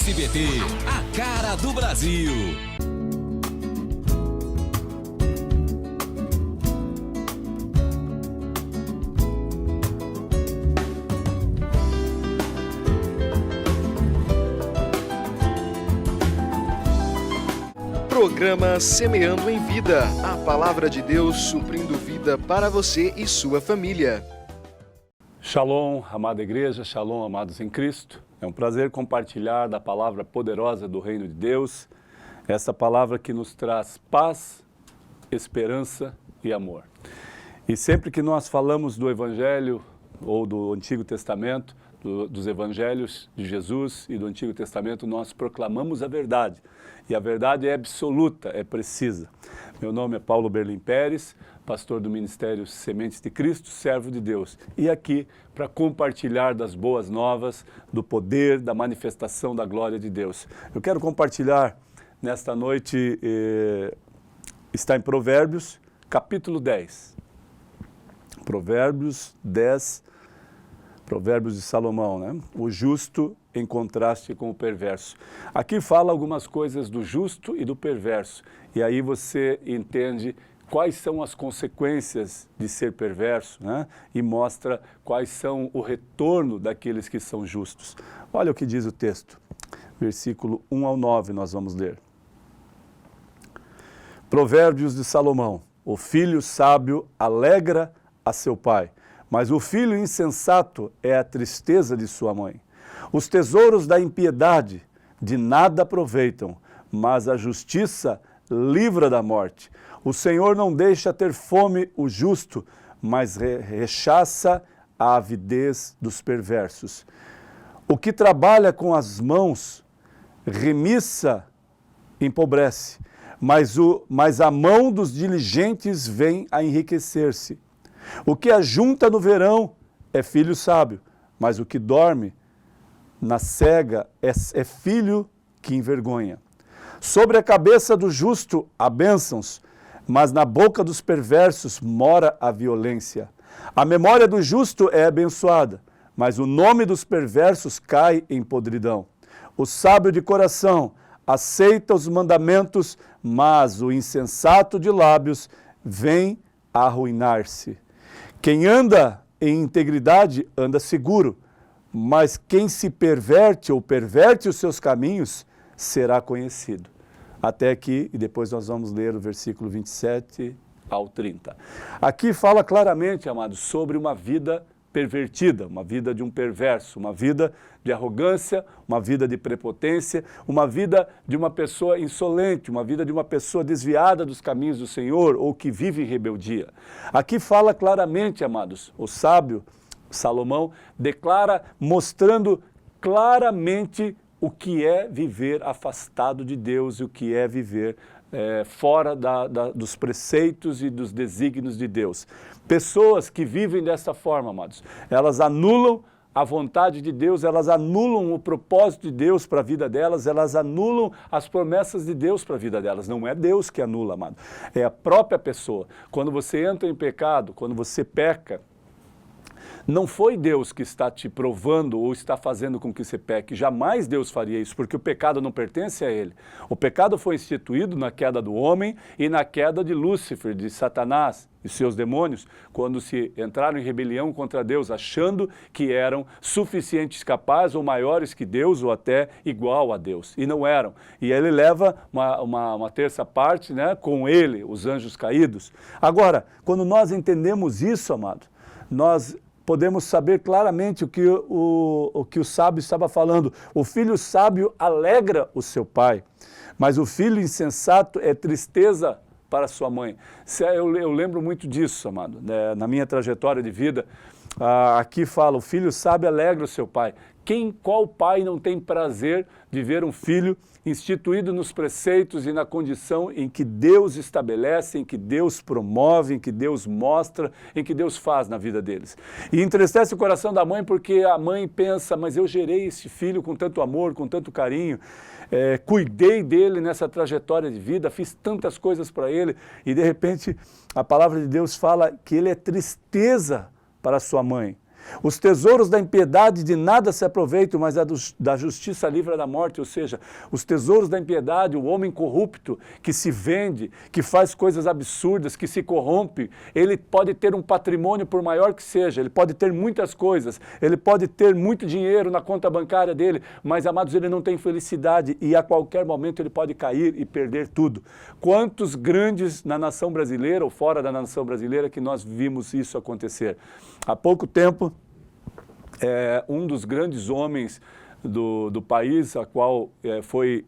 SBT, a cara do Brasil. Programa Semeando em Vida, a palavra de Deus suprindo vida para você e sua família. Shalom, amada igreja, shalom, amados em Cristo. É um prazer compartilhar da palavra poderosa do Reino de Deus, essa palavra que nos traz paz, esperança e amor. E sempre que nós falamos do Evangelho ou do Antigo Testamento, dos Evangelhos de Jesus e do Antigo Testamento, nós proclamamos a verdade. E a verdade é absoluta, é precisa. Meu nome é Paulo Berlim Pérez, pastor do Ministério Sementes de Cristo, servo de Deus. E aqui para compartilhar das boas novas, do poder, da manifestação da glória de Deus. Eu quero compartilhar nesta noite, está em Provérbios, capítulo 10. Provérbios 10, Provérbios de Salomão, né? O justo em contraste com o perverso. Aqui fala algumas coisas do justo e do perverso. E aí você entende quais são as consequências de ser perverso, né? E mostra quais são o retorno daqueles que são justos. Olha o que diz o texto. Versículo 1 ao 9 nós vamos ler. Provérbios de Salomão. O filho sábio alegra a seu pai, mas o filho insensato é a tristeza de sua mãe. Os tesouros da impiedade de nada aproveitam, mas a justiça livra da morte. O Senhor não deixa ter fome o justo, mas rechaça a avidez dos perversos. O que trabalha com as mãos, remissa, empobrece, mas a mão dos diligentes vem a enriquecer-se. O que ajunta no verão é filho sábio, mas o que dorme na cega é filho que envergonha. Sobre a cabeça do justo há bênçãos, mas na boca dos perversos mora a violência. A memória do justo é abençoada, mas o nome dos perversos cai em podridão. O sábio de coração aceita os mandamentos, mas o insensato de lábios vem a arruinar-se. Quem anda em integridade anda seguro, mas quem se perverte ou perverte os seus caminhos será conhecido. Até aqui, e depois nós vamos ler o versículo 27 ao 30. Aqui fala claramente, amados, sobre uma vida pervertida, uma vida de um perverso, uma vida de arrogância, uma vida de prepotência, uma vida de uma pessoa insolente, uma vida de uma pessoa desviada dos caminhos do Senhor ou que vive em rebeldia. Aqui fala claramente, amados, o sábio Salomão declara, mostrando claramente o que é viver afastado de Deus e o que é viver fora dos preceitos e dos desígnios de Deus. Pessoas que vivem dessa forma, amados, elas anulam a vontade de Deus, elas anulam o propósito de Deus para a vida delas, elas anulam as promessas de Deus para a vida delas. Não é Deus que anula, amado, é a própria pessoa. Quando você entra em pecado, quando você peca, não foi Deus que está te provando ou está fazendo com que você peque. Jamais Deus faria isso, porque o pecado não pertence a Ele. O pecado foi instituído na queda do homem e na queda de Lúcifer, de Satanás e seus demônios, quando se entraram em rebelião contra Deus, achando que eram suficientes, capazes ou maiores que Deus ou até igual a Deus. E não eram. E ele leva uma terça parte, né, com ele, os anjos caídos. Agora, quando nós entendemos isso, amado, nós podemos saber claramente o que o sábio estava falando. O filho sábio alegra o seu pai, mas o filho insensato é tristeza para sua mãe. Eu lembro muito disso, amado, né? Na minha trajetória de vida. Aqui fala, o filho sábio alegra o seu pai. Qual pai não tem prazer de ver um filho instituído nos preceitos e na condição em que Deus estabelece, em que Deus promove, em que Deus mostra, em que Deus faz na vida deles? E entristece o coração da mãe porque a mãe pensa, mas eu gerei esse filho com tanto amor, com tanto carinho, cuidei dele nessa trajetória de vida, fiz tantas coisas para ele, e de repente a palavra de Deus fala que ele é tristeza para sua mãe. Os tesouros da impiedade de nada se aproveitam, mas da justiça livra da morte. Ou seja, os tesouros da impiedade, o homem corrupto que se vende, que faz coisas absurdas, que se corrompe, ele pode ter um patrimônio por maior que seja, ele pode ter muitas coisas, ele pode ter muito dinheiro na conta bancária dele, mas, amados, ele não tem felicidade e a qualquer momento ele pode cair e perder tudo. Quantos grandes na nação brasileira ou fora da nação brasileira que nós vimos isso acontecer? Há pouco tempo, um dos grandes homens do país, a qual foi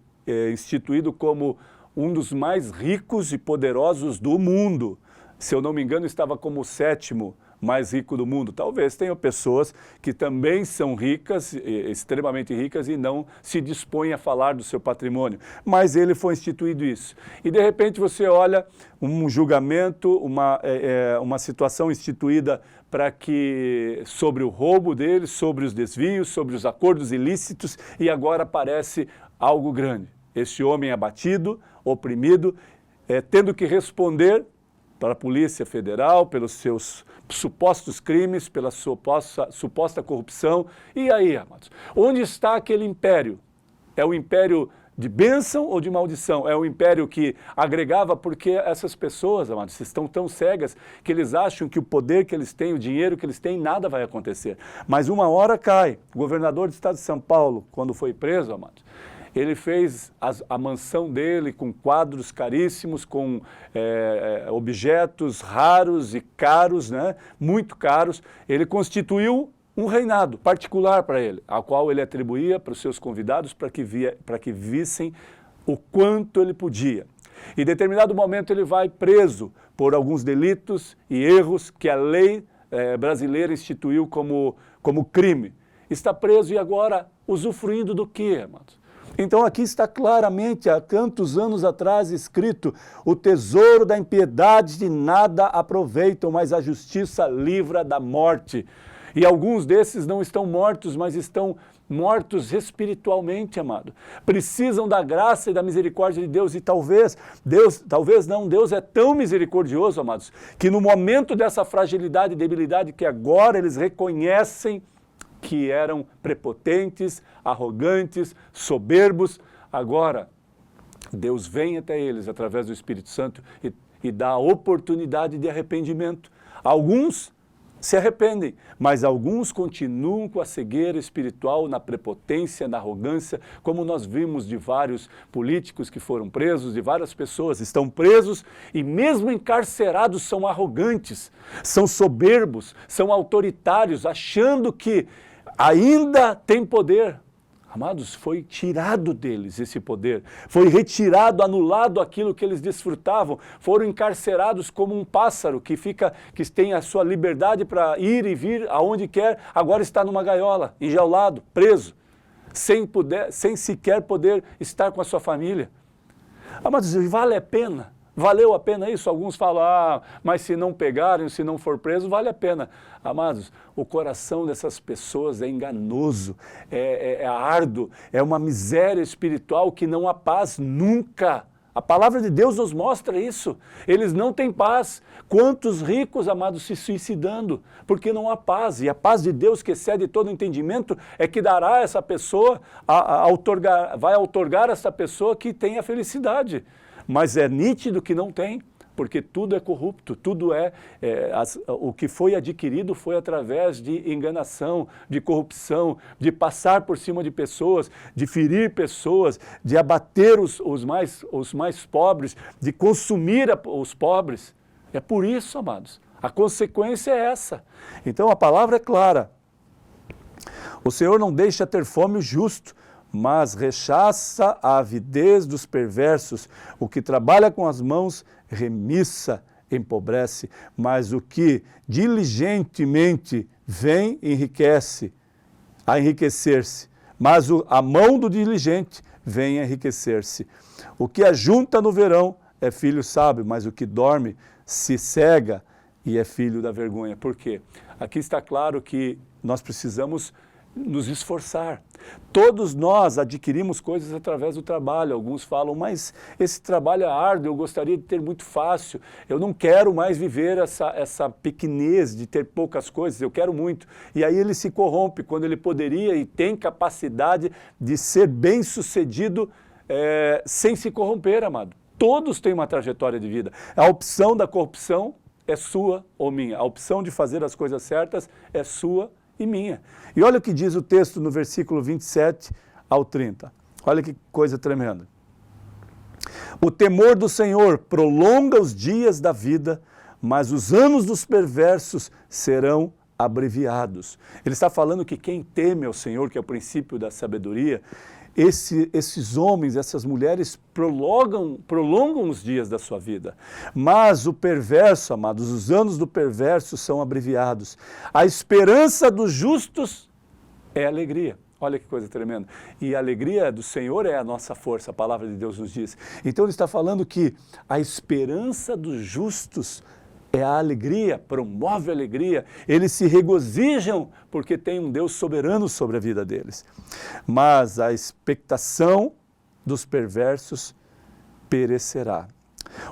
instituído como um dos mais ricos e poderosos do mundo, se eu não me engano, estava como o 7º mais rico do mundo. Talvez tenham pessoas que também são ricas, extremamente ricas, e não se dispõem a falar do seu patrimônio. Mas ele foi instituído isso. E de repente você olha um julgamento, uma situação instituída para que, sobre o roubo dele, sobre os desvios, sobre os acordos ilícitos, e agora aparece algo grande. Este homem abatido, oprimido, tendo que responder para a Polícia Federal, pelos seus supostos crimes, pela suposta corrupção. E aí, amados, onde está aquele império? É o império de bênção ou de maldição? É o império que agregava, porque essas pessoas, amados, estão tão cegas que eles acham que o poder que eles têm, o dinheiro que eles têm, nada vai acontecer. Mas uma hora cai. O governador do estado de São Paulo, quando foi preso, amados, ele fez a mansão dele com quadros caríssimos, com objetos raros e caros, né? Muito caros. Ele constituiu um reinado particular para ele, ao qual ele atribuía para os seus convidados para que vissem o quanto ele podia. Em determinado momento ele vai preso por alguns delitos e erros que a lei brasileira instituiu como crime. Está preso e agora usufruindo do quê, amados? Então aqui está claramente, há tantos anos atrás, escrito: o tesouro da impiedade de nada aproveitam, mas a justiça livra da morte. E alguns desses não estão mortos, mas estão mortos espiritualmente, amado. Precisam da graça e da misericórdia de Deus. E talvez Deus é tão misericordioso, amados, que no momento dessa fragilidade e debilidade que agora eles reconhecem que eram prepotentes, arrogantes, soberbos, agora Deus vem até eles através do Espírito Santo e dá a oportunidade de arrependimento. Alguns se arrependem, mas alguns continuam com a cegueira espiritual, na prepotência, na arrogância, como nós vimos de vários políticos que foram presos, de várias pessoas estão presos e mesmo encarcerados são arrogantes, são soberbos, são autoritários, achando que ainda tem poder. Amados, foi tirado deles esse poder, foi retirado, anulado aquilo que eles desfrutavam, foram encarcerados como um pássaro que tem a sua liberdade para ir e vir aonde quer, agora está numa gaiola, enjaulado, preso, sem sequer poder estar com a sua família. Amados, vale a pena? Valeu a pena isso? Alguns falam, mas se não pegarem, se não for preso, vale a pena. Amados, o coração dessas pessoas é enganoso, é árduo, é uma miséria espiritual que não há paz nunca. A palavra de Deus nos mostra isso. Eles não têm paz. Quantos ricos, amados, se suicidando, porque não há paz. E a paz de Deus, que excede todo entendimento, é que dará a essa pessoa, vai outorgar a essa pessoa que tem a felicidade. Mas é nítido que não tem, porque tudo é corrupto, tudo o que foi adquirido foi através de enganação, de corrupção, de passar por cima de pessoas, de ferir pessoas, de abater os mais pobres, de consumir os pobres. É por isso, amados, a consequência é essa. Então a palavra é clara. O Senhor não deixa ter fome o justo, mas rechaça a avidez dos perversos. O que trabalha com as mãos, remissa, empobrece, mas o que diligentemente vem, enriquece, a enriquecer-se. Mas a mão do diligente vem a enriquecer-se. O que ajunta no verão é filho sábio, mas o que dorme se cega e é filho da vergonha. Por quê? Aqui está claro que nós precisamos nos esforçar. Todos nós adquirimos coisas através do trabalho. Alguns falam, mas esse trabalho é árduo, eu gostaria de ter muito fácil. Eu não quero mais viver essa pequenez de ter poucas coisas, eu quero muito. E aí ele se corrompe quando ele poderia e tem capacidade de ser bem-sucedido sem se corromper, amado. Todos têm uma trajetória de vida. A opção da corrupção é sua ou minha. A opção de fazer as coisas certas é sua e minha. E olha o que diz o texto no versículo 27 ao 30. Olha que coisa tremenda. O temor do Senhor prolonga os dias da vida, mas os anos dos perversos serão abreviados. Ele está falando que quem teme ao Senhor, que é o princípio da sabedoria, esses homens, essas mulheres prolongam os dias da sua vida. Mas o perverso, amados, os anos do perverso são abreviados. A esperança dos justos é alegria. Olha que coisa tremenda. E a alegria do Senhor é a nossa força, a palavra de Deus nos diz. Então ele está falando que a esperança dos justos é a alegria, promove a alegria. Eles se regozijam porque tem um Deus soberano sobre a vida deles. Mas a expectação dos perversos perecerá.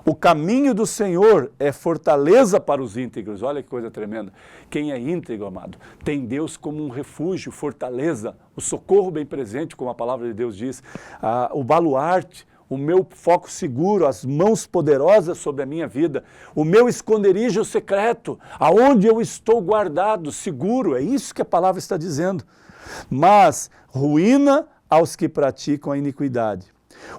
O caminho do Senhor é fortaleza para os íntegros. Olha que coisa tremenda. Quem é íntegro, amado, tem Deus como um refúgio, fortaleza, o socorro bem presente, como a palavra de Deus diz, o baluarte, o meu foco seguro, as mãos poderosas sobre a minha vida, o meu esconderijo secreto, aonde eu estou guardado, seguro, é isso que a palavra está dizendo. Mas ruína aos que praticam a iniquidade.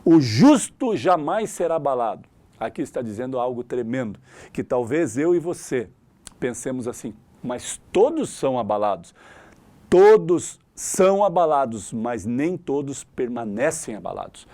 O justo jamais será abalado. Aqui está dizendo algo tremendo, que talvez eu e você pensemos assim, mas todos são abalados. Todos são abalados, mas nem todos permanecem abalados.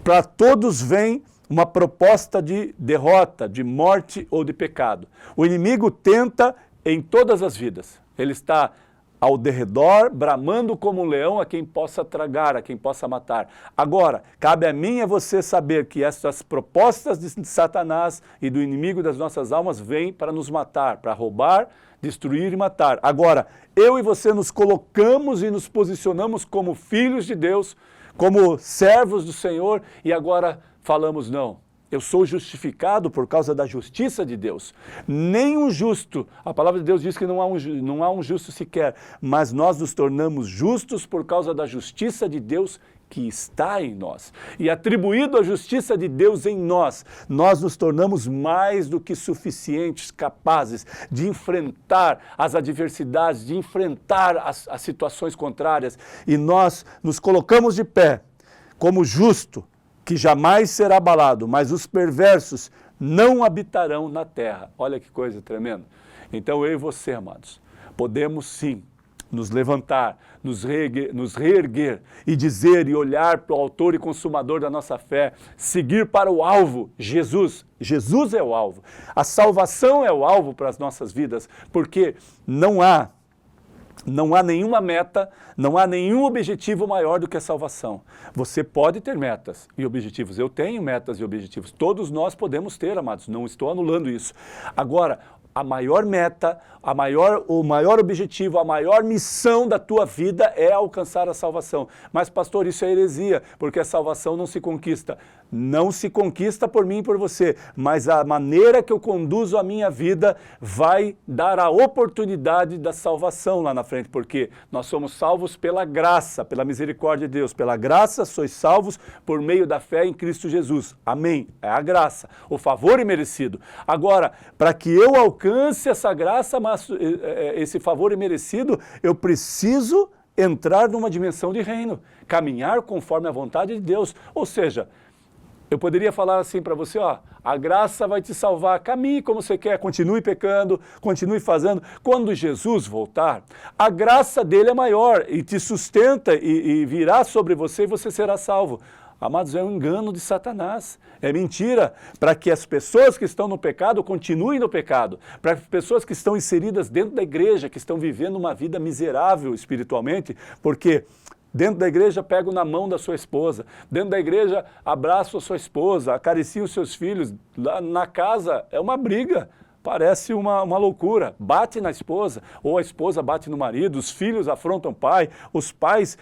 Para todos vem uma proposta de derrota, de morte ou de pecado. O inimigo tenta em todas as vidas. Ele está ao derredor, bramando como um leão a quem possa tragar, a quem possa matar. Agora, cabe a mim e a você saber que essas propostas de Satanás e do inimigo das nossas almas vêm para nos matar, para roubar, destruir e matar. Agora, eu e você nos colocamos e nos posicionamos como filhos de Deus, como servos do Senhor, e agora falamos não. Eu sou justificado por causa da justiça de Deus. Nem um justo, a palavra de Deus diz que não há um justo sequer, mas nós nos tornamos justos por causa da justiça de Deus que está em nós. E atribuído a justiça de Deus em nós, nós nos tornamos mais do que suficientes, capazes de enfrentar as adversidades, de enfrentar as situações contrárias. E nós nos colocamos de pé como justo, que jamais será abalado, mas os perversos não habitarão na terra. Olha que coisa tremenda. Então eu e você, amados, podemos sim nos levantar, nos reerguer e dizer e olhar para o autor e consumador da nossa fé, seguir para o alvo, Jesus. Jesus é o alvo. A salvação é o alvo para as nossas vidas, porque não há nenhuma meta, não há nenhum objetivo maior do que a salvação. Você pode ter metas e objetivos. Eu tenho metas e objetivos. Todos nós podemos ter, amados. Não estou anulando isso. Agora, a maior meta, o maior objetivo, a maior missão da tua vida é alcançar a salvação. Mas, pastor, isso é heresia, porque a salvação não se conquista. Não se conquista por mim e por você, mas a maneira que eu conduzo a minha vida vai dar a oportunidade da salvação lá na frente, porque nós somos salvos pela graça, pela misericórdia de Deus. Pela graça sois salvos por meio da fé em Cristo Jesus. Amém. É a graça, o favor imerecido. Agora, para que eu alcance essa graça, esse favor imerecido, eu preciso entrar numa dimensão de reino, caminhar conforme a vontade de Deus. Ou seja, eu poderia falar assim para você, ó, a graça vai te salvar, caminhe como você quer, continue pecando, continue fazendo. Quando Jesus voltar, a graça dele é maior e te sustenta e virá sobre você e você será salvo. Amados, é um engano de Satanás, é mentira, para que as pessoas que estão no pecado continuem no pecado, para as pessoas que estão inseridas dentro da igreja, que estão vivendo uma vida miserável espiritualmente, porque dentro da igreja pego na mão da sua esposa, dentro da igreja abraço a sua esposa, acaricio os seus filhos, lá na casa é uma briga. parece uma loucura. Bate na esposa, ou a esposa bate no marido, os filhos afrontam o pai, os pais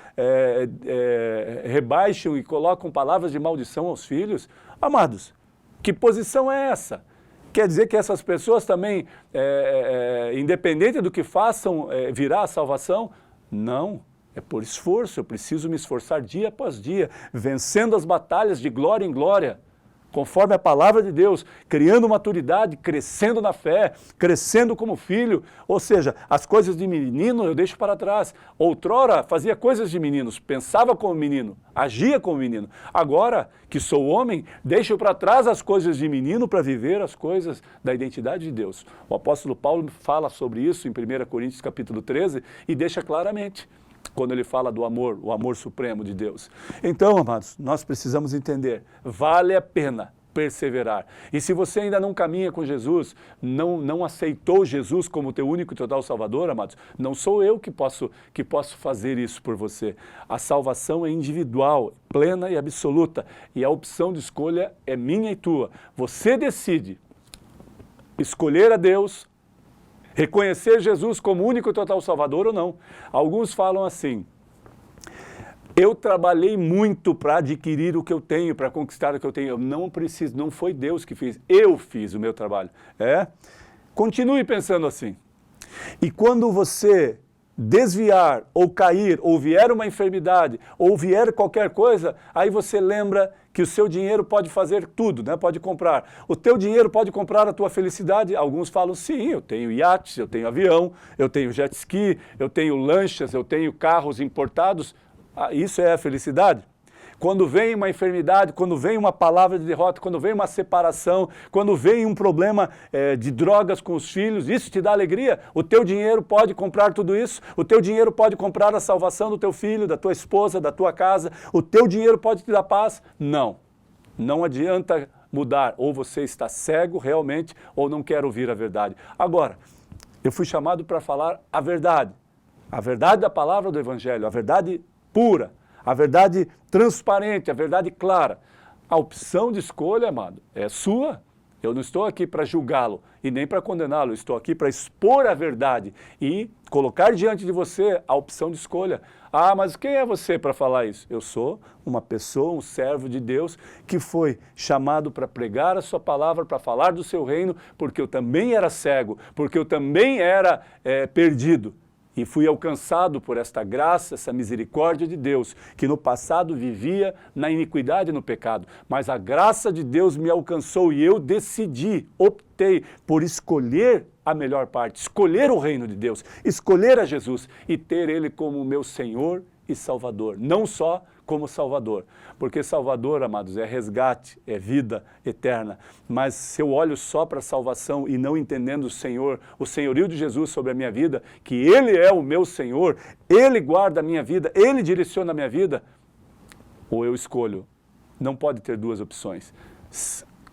rebaixam e colocam palavras de maldição aos filhos. Amados, que posição é essa? Quer dizer que essas pessoas também, independente do que façam, virá a salvação? Não. É por esforço, eu preciso me esforçar dia após dia, vencendo as batalhas de glória em glória, conforme a palavra de Deus, criando maturidade, crescendo na fé, crescendo como filho. Ou seja, as coisas de menino eu deixo para trás. Outrora fazia coisas de meninos, pensava como menino, agia como menino. Agora que sou homem, deixo para trás as coisas de menino para viver as coisas da identidade de Deus. O apóstolo Paulo fala sobre isso em 1 Coríntios capítulo 13 e deixa claramente, quando ele fala do amor, o amor supremo de Deus. Então, amados, nós precisamos entender, vale a pena perseverar. E se você ainda não caminha com Jesus, não aceitou Jesus como teu único e total Salvador, amados, não sou eu que posso fazer isso por você. A salvação é individual, plena e absoluta, e a opção de escolha é minha e tua. Você decide escolher a Deus, reconhecer Jesus como único e total Salvador ou não. Alguns falam assim, eu trabalhei muito para adquirir o que eu tenho, para conquistar o que eu tenho. Eu não preciso, não foi Deus que fez, eu fiz o meu trabalho. Continue pensando assim. E quando você desviar ou cair, ou vier uma enfermidade, ou vier qualquer coisa, aí você lembra que o seu dinheiro pode fazer tudo, né? Pode comprar. O teu dinheiro pode comprar a tua felicidade. Alguns falam, sim, eu tenho iates, eu tenho avião, eu tenho jet ski, eu tenho lanchas, eu tenho carros importados. Isso é a felicidade? Quando vem uma enfermidade, quando vem uma palavra de derrota, quando vem uma separação, quando vem um problema de drogas com os filhos, isso te dá alegria? O teu dinheiro pode comprar tudo isso? O teu dinheiro pode comprar a salvação do teu filho, da tua esposa, da tua casa? O teu dinheiro pode te dar paz? Não. Não adianta mudar. Ou você está cego realmente, ou não quer ouvir a verdade. Agora, eu fui chamado para falar a verdade da palavra do Evangelho, a verdade pura, a verdade transparente, a verdade clara. A opção de escolha, amado, é sua. Eu não estou aqui para julgá-lo e nem para condená-lo. Estou aqui para expor a verdade e colocar diante de você a opção de escolha. Ah, mas quem é você para falar isso? Eu sou uma pessoa, um servo de Deus que foi chamado para pregar a sua palavra, para falar do seu reino, porque eu também era cego, porque eu também era perdido. E fui alcançado por esta graça, essa misericórdia de Deus, que no passado vivia na iniquidade e no pecado. Mas a graça de Deus me alcançou e eu decidi, optei por escolher a melhor parte, escolher o reino de Deus, escolher a Jesus e ter Ele como meu Senhor e Salvador. Não só como Salvador, porque Salvador, amados, é resgate, é vida eterna. Mas se eu olho só para a salvação e não entendendo o senhorio de Jesus sobre a minha vida, que Ele é o meu Senhor, Ele guarda a minha vida, Ele direciona a minha vida, ou eu escolho, não pode ter duas opções,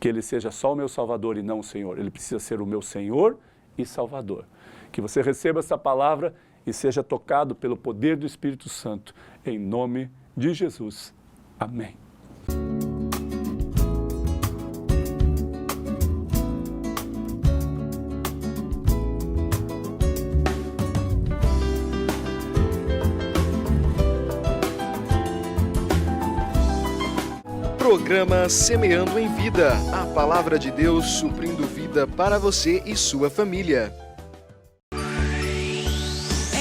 que Ele seja só o meu Salvador e não o Senhor. Ele precisa ser o meu Senhor e Salvador. Que você receba essa palavra e seja tocado pelo poder do Espírito Santo, em nome de Jesus. Amém. Programa Semeando em Vida. A palavra de Deus suprindo vida para você e sua família.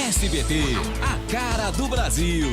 SBT, a cara do Brasil.